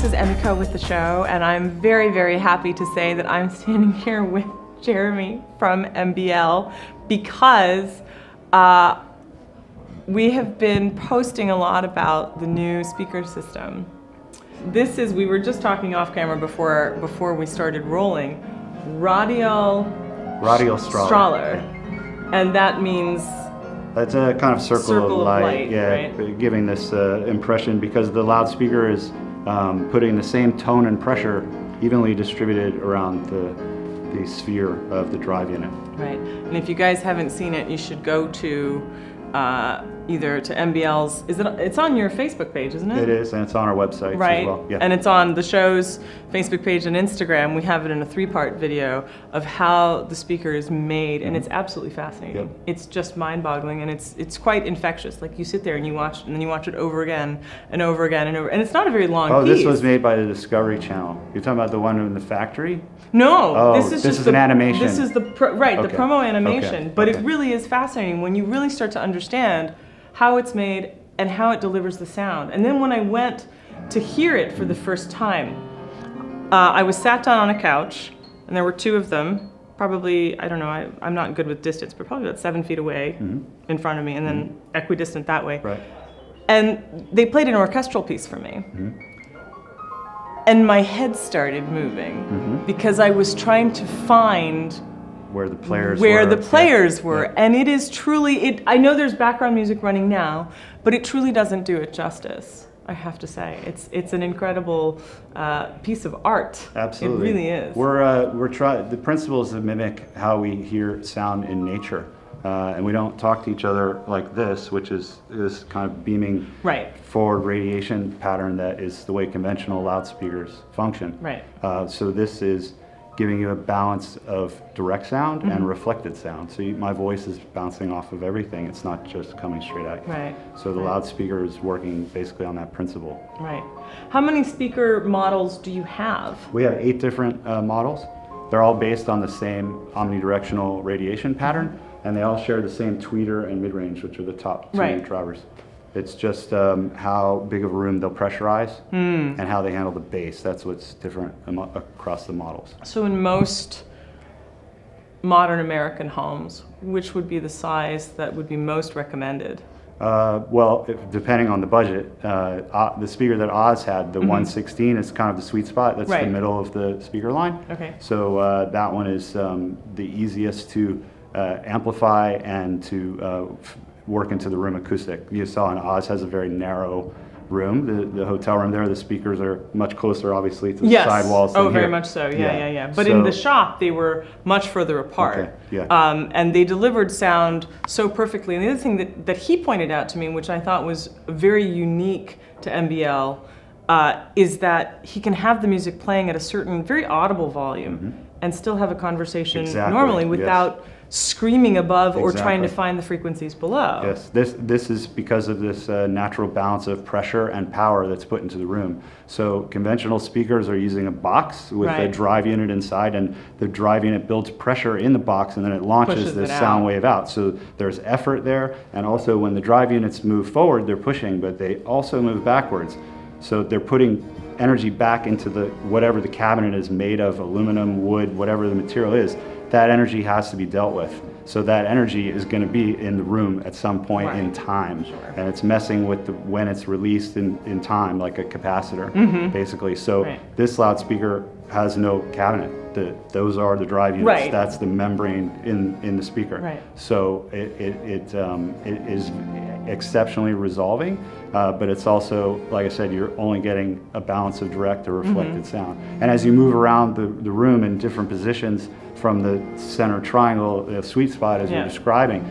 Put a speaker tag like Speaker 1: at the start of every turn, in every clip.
Speaker 1: this is Emiko with the show, and I'm very, very happy to say that I'm standing here with Jeremy from MBL because we have been posting a lot about the new speaker system. This is, we were just talking off camera before we started rolling, Radialstrahler, and that means
Speaker 2: that's a kind of circle of light, yeah,
Speaker 1: right?
Speaker 2: Giving this impression because the loudspeaker is putting the same tone and pressure evenly distributed around the sphere of the drive unit.
Speaker 1: Right, and if you guys haven't seen it, you should go to either to MBL's, it's on your Facebook page, isn't it?
Speaker 2: It is, and it's on our website
Speaker 1: right.
Speaker 2: as well. Yeah.
Speaker 1: And it's on the show's Facebook page and Instagram. We have it in a 3-part video of how the speaker is made, and it's absolutely fascinating.
Speaker 2: Yep.
Speaker 1: It's just mind-boggling, and it's quite infectious. Like, you sit there and you watch, and then you watch it over again and over again and over, and it's not a very long piece.
Speaker 2: Oh, this was made by the Discovery Channel. You're talking about the one in the factory?
Speaker 1: No,
Speaker 2: oh,
Speaker 1: this is
Speaker 2: an animation.
Speaker 1: This is the promo animation,
Speaker 2: okay.
Speaker 1: but it really is fascinating when you really start to understand how it's made and how it delivers the sound. And then when I went to hear it for the first time, I was sat down on a couch, and there were 2 of them, probably, I don't know, I'm not good with distance, but probably about 7 feet away in front of me, and then equidistant that way.
Speaker 2: Right.
Speaker 1: And they played an orchestral piece for me. And my head started moving because I was trying to find
Speaker 2: where the players
Speaker 1: were. And it is truly, I know there's background music running now, but it truly doesn't do it justice, I have to say. It's an incredible piece of art.
Speaker 2: Absolutely.
Speaker 1: It really is.
Speaker 2: We're trying, the principle is to mimic how we hear sound in nature. And we don't talk to each other like this, which is this kind of beaming forward radiation pattern that is the way conventional loudspeakers function.
Speaker 1: Right.
Speaker 2: So this is giving you a balance of direct sound and reflected sound. So my voice is bouncing off of everything. It's not just coming straight at you.
Speaker 1: Right.
Speaker 2: So the loudspeaker is working basically on that principle.
Speaker 1: Right. How many speaker models do you have?
Speaker 2: We have 8 different models. They're all based on the same omnidirectional radiation pattern, and they all share the same tweeter and mid-range, which are the top 2 drivers. It's just how big of a room they'll pressurize and how they handle the bass. That's what's different across the models.
Speaker 1: So in most modern American homes, which would be the size that would be most recommended?
Speaker 2: Well, depending on the budget, the speaker that Oz had, the 116, is kind of the sweet spot. That's the middle of the speaker line.
Speaker 1: Okay.
Speaker 2: So that one is the easiest to amplify and to work into the room acoustic. You saw Oz has a very narrow room. The hotel room there, the speakers are much closer, obviously, to the sidewalls than
Speaker 1: here.
Speaker 2: very
Speaker 1: much so. Yeah. But in the shop, they were much further apart.
Speaker 2: Okay. Yeah.
Speaker 1: And they delivered sound so perfectly. And the other thing that he pointed out to me, which I thought was very unique to MBL, is that he can have the music playing at a certain, very audible volume and still have a conversation normally without screaming above or trying to find the frequencies below.
Speaker 2: Yes, this is because of this natural balance of pressure and power that's put into the room. So conventional speakers are using a box with a drive unit inside, and the drive unit builds pressure in the box, and then it launches this sound wave out. So there's effort there, and also when the drive units move forward, they're pushing, but they also move backwards. So they're putting energy back into whatever the cabinet is made of, aluminum, wood, whatever the material is. That energy has to be dealt with. So that energy is going to be in the room at some point in time. And it's messing with when it's released in time, like a capacitor, basically. So this loudspeaker has no cabinet. Those are the drive units. That's the membrane in the speaker. So it is exceptionally resolving, but it's also, like I said, you're only getting a balance of direct or reflected sound. And as you move around the room in different positions from the center triangle, the sweet spot as you're describing,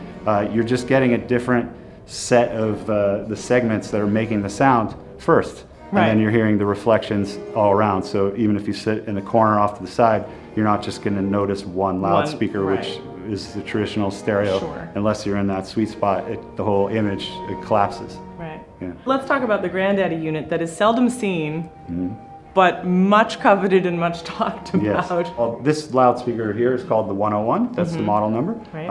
Speaker 2: you're just getting a different set of the segments that are making the sound first. And then you're hearing the reflections all around. So even if you sit in the corner off to the side, you're not just going to notice one loudspeaker, which is the traditional stereo. Unless you're in that sweet spot, the whole image collapses.
Speaker 1: Let's talk about the Granddaddy unit that is seldom seen but much coveted and much talked about.
Speaker 2: Yes. Well, this loudspeaker here is called the 101. That's the model number.
Speaker 1: Right.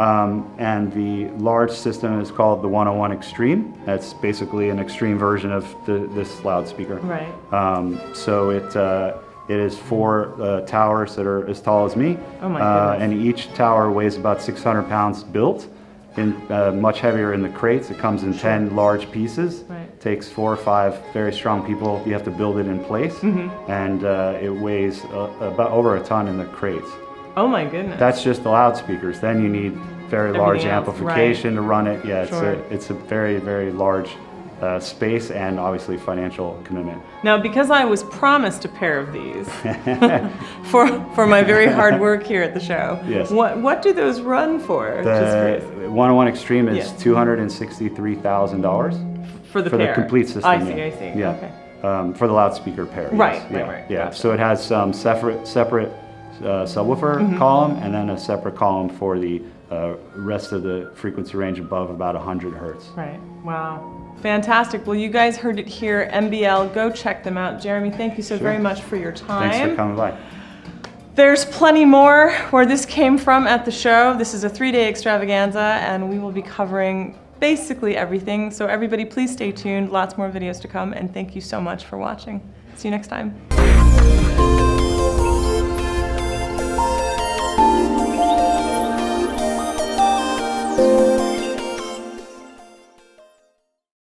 Speaker 2: And the large system is called the 101 Extreme. That's basically an extreme version of this loudspeaker.
Speaker 1: Right.
Speaker 2: So it is 4 towers that are as tall as me.
Speaker 1: Oh my goodness.
Speaker 2: And each tower weighs about 600 pounds built. Much heavier in the crates. It comes in 10 large pieces.
Speaker 1: Right.
Speaker 2: Takes 4 or 5 very strong people. You have to build it in place, and it weighs about over a ton in the crates.
Speaker 1: Oh my goodness.
Speaker 2: That's just the loudspeakers. Then you need very large
Speaker 1: Everything else,
Speaker 2: amplification to run it. Yeah,
Speaker 1: Sure.
Speaker 2: it's a very, very large space and obviously financial commitment.
Speaker 1: Now, because I was promised a pair of these for my very hard work here at the show,
Speaker 2: Yes.
Speaker 1: What do those run for? Just
Speaker 2: The
Speaker 1: curious.
Speaker 2: 101 Extreme is
Speaker 1: Yeah.
Speaker 2: $263,000
Speaker 1: For the
Speaker 2: for
Speaker 1: pair.
Speaker 2: the complete system.
Speaker 1: I see,
Speaker 2: yeah.
Speaker 1: I see.
Speaker 2: Yeah.
Speaker 1: Okay.
Speaker 2: For the loudspeaker pair.
Speaker 1: Right,
Speaker 2: yes.
Speaker 1: right,
Speaker 2: Yeah.
Speaker 1: right.
Speaker 2: Yeah.
Speaker 1: Gotcha.
Speaker 2: So it has some separate subwoofer column, and then a separate column for the rest of the frequency range above about 100 hertz.
Speaker 1: Right. Wow. Fantastic. Well, you guys heard it here. MBL, go check them out. Jeremy, thank you so very much for your time.
Speaker 2: Thanks for coming by.
Speaker 1: There's plenty more where this came from at the show. This is a 3-day extravaganza, and we will be covering basically everything. So everybody, please stay tuned. Lots more videos to come, and thank you so much for watching. See you next time.